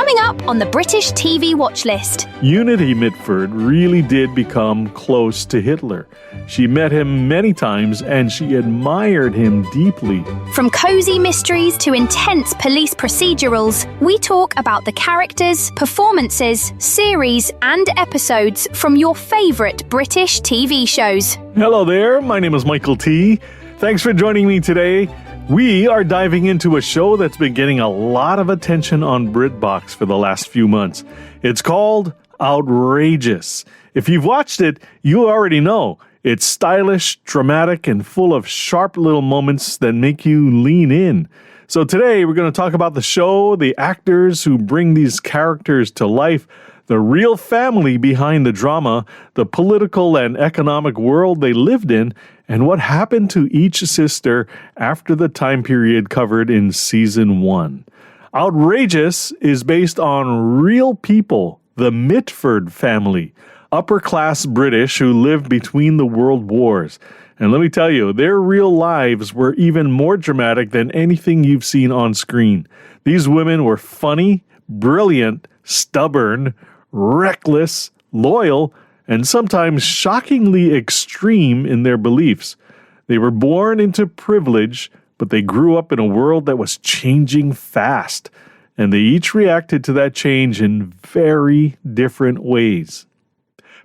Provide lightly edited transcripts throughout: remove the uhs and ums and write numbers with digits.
Coming up on the British TV watch list. Unity Mitford really did become close to Hitler. She met him many times and she admired him deeply. From cozy mysteries to intense police procedurals, we talk about the characters, performances, series, and episodes from your favourite British TV shows. Hello there, my name is Michael T. Thanks for joining me today. We are diving into a show that's been getting a lot of attention on BritBox for the last few months. It's called Outrageous. If you've watched it, you already know. It's stylish, dramatic, and full of sharp little moments that make you lean in. So today we're going to talk about the show, the actors who bring these characters to life, the real family behind the drama, the political and economic world they lived in, and what happened to each sister after the time period covered in Season 1. Outrageous is based on real people, the Mitford family, upper-class British who lived between the world wars. And let me tell you, their real lives were even more dramatic than anything you've seen on screen. These women were funny, brilliant, stubborn, reckless, loyal, and sometimes shockingly extreme in their beliefs. They were born into privilege, but they grew up in a world that was changing fast, and they each reacted to that change in very different ways.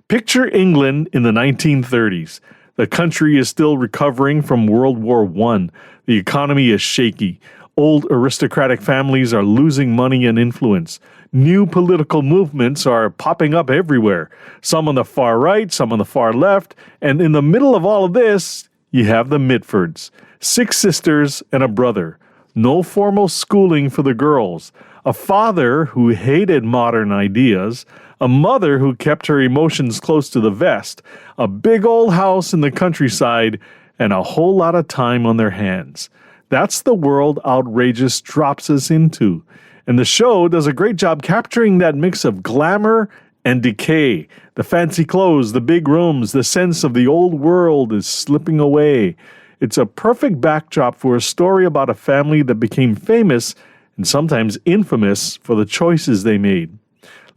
Picture England in the 1930s. The country is still recovering from World War I. The economy is shaky. Old aristocratic families are losing money and influence. New political movements are popping up everywhere, some on the far right, some on the far left, and in the middle of all of this, you have the Mitfords, 6 sisters and a brother, no formal schooling for the girls, a father who hated modern ideas, a mother who kept her emotions close to the vest, a big old house in the countryside, and a whole lot of time on their hands. That's the world Outrageous drops us into. And the show does a great job capturing that mix of glamour and decay. The fancy clothes, the big rooms, the sense of the old world is slipping away. It's a perfect backdrop for a story about a family that became famous and sometimes infamous for the choices they made.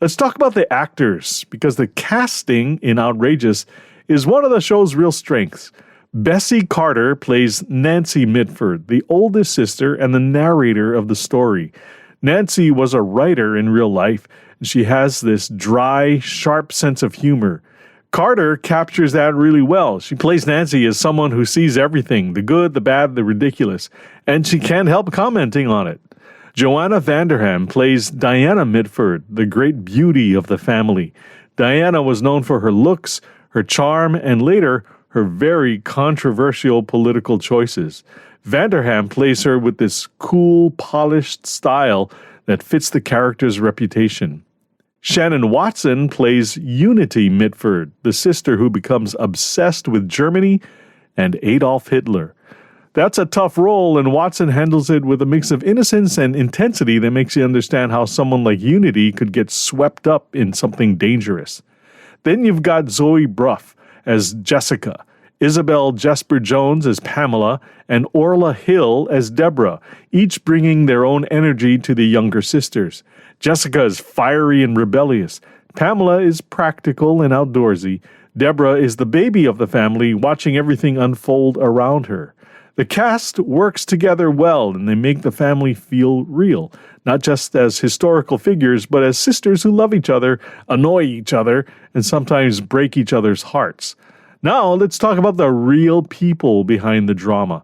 Let's talk about the actors, because the casting in Outrageous is one of the show's real strengths. Bessie Carter plays Nancy Mitford, the oldest sister and the narrator of the story. Nancy was a writer in real life, and she has this dry, sharp sense of humor. Carter captures that really well. She plays Nancy as someone who sees everything, the good, the bad, the ridiculous, and she can't help commenting on it. Joanna Vanderham plays Diana Mitford, the great beauty of the family. Diana was known for her looks, her charm, and later, her very controversial political choices. Vanderham plays her with this cool, polished style that fits the character's reputation. Shannon Watson plays Unity Mitford, the sister who becomes obsessed with Germany and Adolf Hitler. That's a tough role, and Watson handles it with a mix of innocence and intensity that makes you understand how someone like Unity could get swept up in something dangerous. Then you've got Zoe Bruff as Jessica, Isabel Jasper-Jones as Pamela, and Orla Hill as Deborah, each bringing their own energy to the younger sisters. Jessica is fiery and rebellious. Pamela is practical and outdoorsy. Deborah is the baby of the family, watching everything unfold around her. The cast works together well, and they make the family feel real, not just as historical figures, but as sisters who love each other, annoy each other, and sometimes break each other's hearts. Now, let's talk about the real people behind the drama.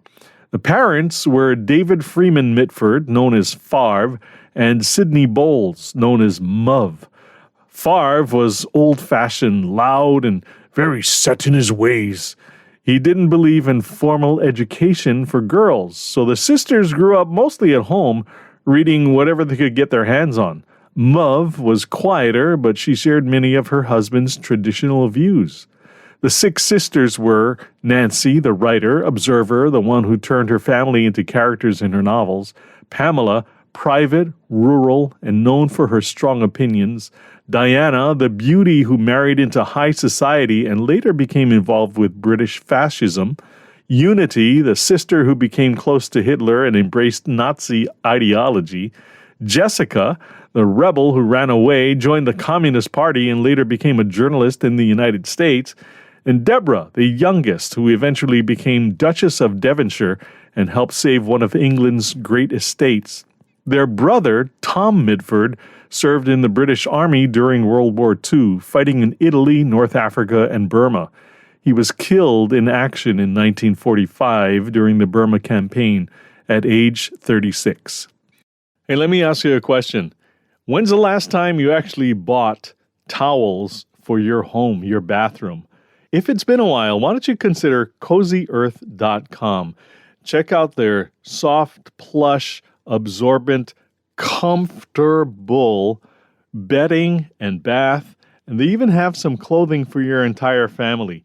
The parents were David Freeman Mitford, known as Farv, and Sidney Bowles, known as Muv. Farv was old-fashioned, loud, and very set in his ways. He didn't believe in formal education for girls, so the sisters grew up mostly at home, reading whatever they could get their hands on. Muv was quieter, but she shared many of her husband's traditional views. The 6 sisters were Nancy, the writer, observer, the one who turned her family into characters in her novels; Pamela, private, rural, and known for her strong opinions; Diana, the beauty who married into high society and later became involved with British fascism; Unity, the sister who became close to Hitler and embraced Nazi ideology; Jessica, the rebel who ran away, joined the Communist Party and later became a journalist in the United States. And Deborah, the youngest, who eventually became Duchess of Devonshire and helped save one of England's great estates. Their brother, Tom Mitford, served in the British Army during World War II, fighting in Italy, North Africa, and Burma. He was killed in action in 1945 during the Burma campaign at age 36. Hey, let me ask you a question. When's the last time you actually bought towels for your home, your bathroom? If it's been a while, why don't you consider CozyEarth.com? Check out their soft, plush, absorbent, comfortable bedding and bath, and they even have some clothing for your entire family.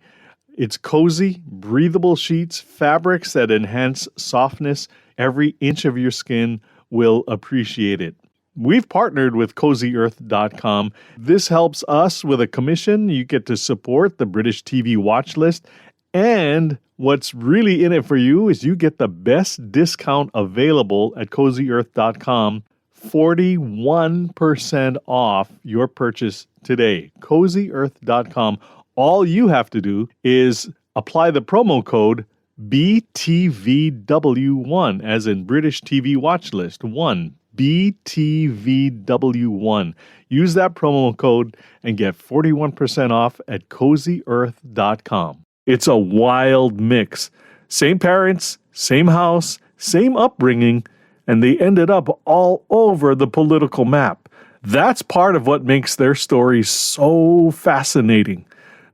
It's cozy, breathable sheets, fabrics that enhance softness. Every inch of your skin will appreciate it. We've partnered with CozyEarth.com. This helps us with a commission. You get to support the British TV watch list. And what's really in it for you is you get the best discount available at CozyEarth.com. 41% off your purchase today. CozyEarth.com. All you have to do is apply the promo code BTVW1, as in British TV watch list 1. BTVW1. Use that promo code and get 41% off at CozyEarth.com. It's a wild mix. Same parents, same house, same upbringing, and they ended up all over the political map. That's part of what makes their story so fascinating.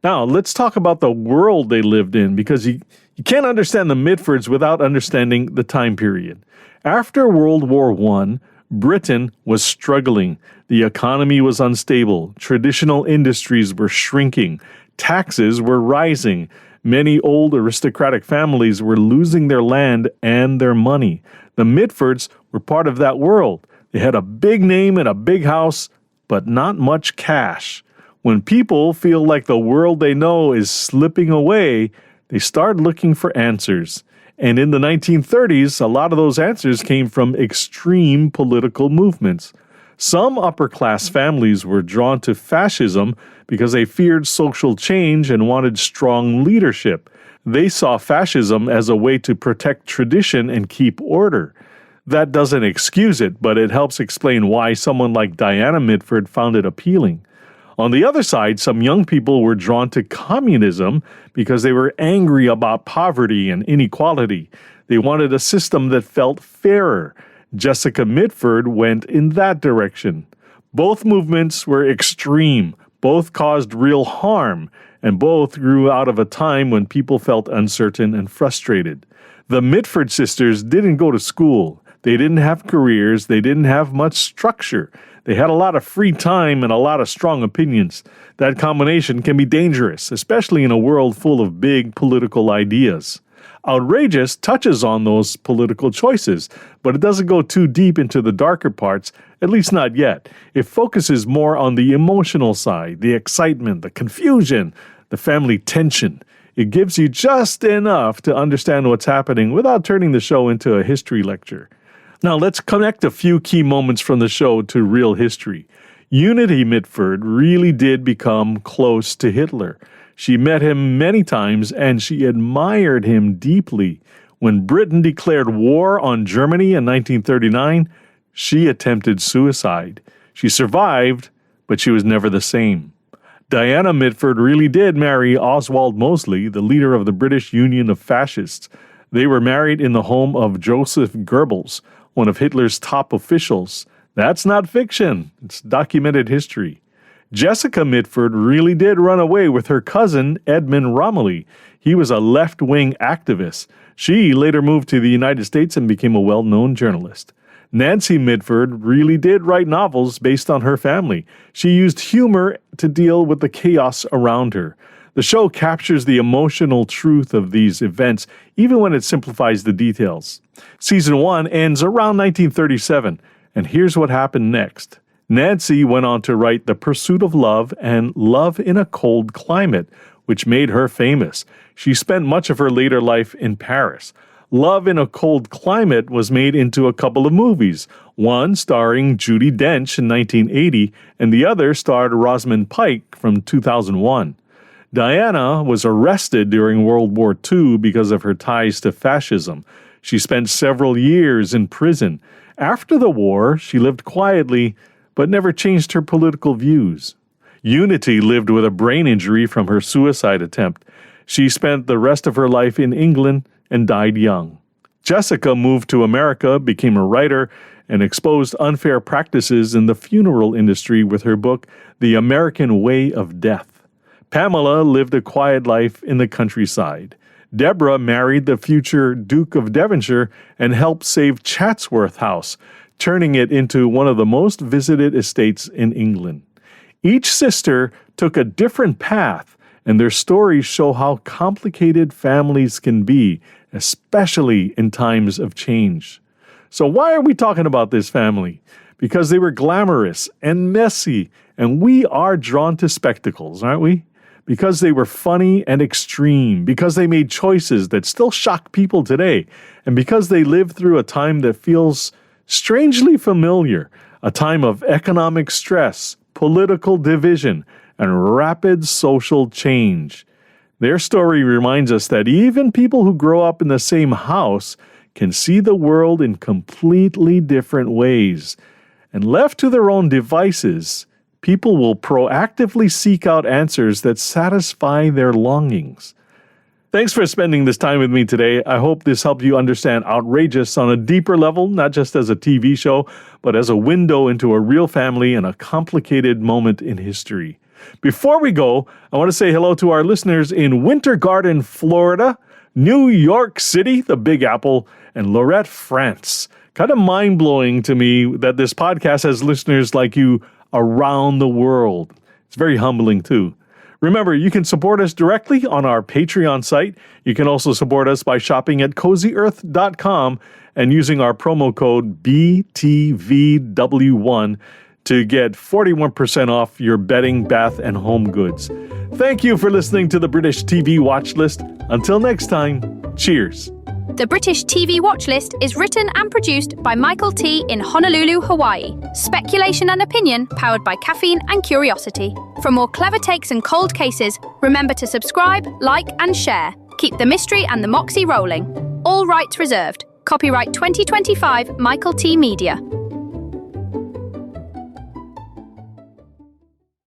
Now, let's talk about the world they lived in, because you can't understand the Mitfords without understanding the time period. After World War I, Britain was struggling. The economy was unstable. Traditional industries were shrinking. Taxes were rising. Many old aristocratic families were losing their land and their money. The Mitfords were part of that world. They had a big name and a big house, but not much cash. When people feel like the world they know is slipping away, they start looking for answers. And in the 1930s, a lot of those answers came from extreme political movements. Some upper-class families were drawn to fascism because they feared social change and wanted strong leadership. They saw fascism as a way to protect tradition and keep order. That doesn't excuse it, but it helps explain why someone like Diana Mitford found it appealing. On the other side, some young people were drawn to communism because they were angry about poverty and inequality. They wanted a system that felt fairer. Jessica Mitford went in that direction. Both movements were extreme, both caused real harm, and both grew out of a time when people felt uncertain and frustrated. The Mitford sisters didn't go to school. They didn't have careers. They didn't have much structure. They had a lot of free time and a lot of strong opinions. That combination can be dangerous, especially in a world full of big political ideas. Outrageous touches on those political choices, but it doesn't go too deep into the darker parts, at least not yet. It focuses more on the emotional side, the excitement, the confusion, the family tension. It gives you just enough to understand what's happening without turning the show into a history lecture. Now let's connect a few key moments from the show to real history. Unity Mitford really did become close to Hitler. She met him many times and she admired him deeply. When Britain declared war on Germany in 1939, she attempted suicide. She survived, but she was never the same. Diana Mitford really did marry Oswald Mosley, the leader of the British Union of Fascists. They were married in the home of Joseph Goebbels, one of Hitler's top officials. That's not fiction. It's documented history. Jessica Mitford really did run away with her cousin, Edmund Romilly. He was a left-wing activist. She later moved to the United States and became a well-known journalist. Nancy Mitford really did write novels based on her family. She used humor to deal with the chaos around her. The show captures the emotional truth of these events, even when it simplifies the details. Season 1 ends around 1937, and here's what happened next. Nancy went on to write The Pursuit of Love and Love in a Cold Climate, which made her famous. She spent much of her later life in Paris. Love in a Cold Climate was made into a couple of movies, one starring Judi Dench in 1980 and the other starred Rosamund Pike from 2001. Diana was arrested during World War II because of her ties to fascism. She spent several years in prison. After the war, she lived quietly but never changed her political views. Unity lived with a brain injury from her suicide attempt. She spent the rest of her life in England and died young. Jessica moved to America, became a writer, and exposed unfair practices in the funeral industry with her book, The American Way of Death. Pamela lived a quiet life in the countryside. Deborah married the future Duke of Devonshire and helped save Chatsworth House, turning it into one of the most visited estates in England. Each sister took a different path, and their stories show how complicated families can be, especially in times of change. So why are we talking about this family? Because they were glamorous and messy, and we are drawn to spectacles, aren't we? Because they were funny and extreme, because they made choices that still shock people today, and because they lived through a time that feels strangely familiar, a time of economic stress, political division, and rapid social change. Their story reminds us that even people who grow up in the same house can see the world in completely different ways. And left to their own devices, people will proactively seek out answers that satisfy their longings. Thanks for spending this time with me today. I hope this helped you understand Outrageous on a deeper level, not just as a TV show, but as a window into a real family and a complicated moment in history. Before we go, I want to say hello to our listeners in Winter Garden, Florida, New York City, the Big Apple, and Lorette, France. Kind of mind-blowing to me that this podcast has listeners like you around the world. It's very humbling, too. Remember, you can support us directly on our Patreon site. You can also support us by shopping at CozyEarth.com and using our promo code BTVW1 to get 41% off your bedding, bath, and home goods. Thank you for listening to the British TV Watch List. Until next time, cheers. The British TV Watch List is written and produced by Michael T. in Honolulu, Hawaii. Speculation and opinion powered by caffeine and curiosity. For more clever takes and cold cases, remember to subscribe, like, and share. Keep the mystery and the moxie rolling. All rights reserved. Copyright 2025 Michael T. Media.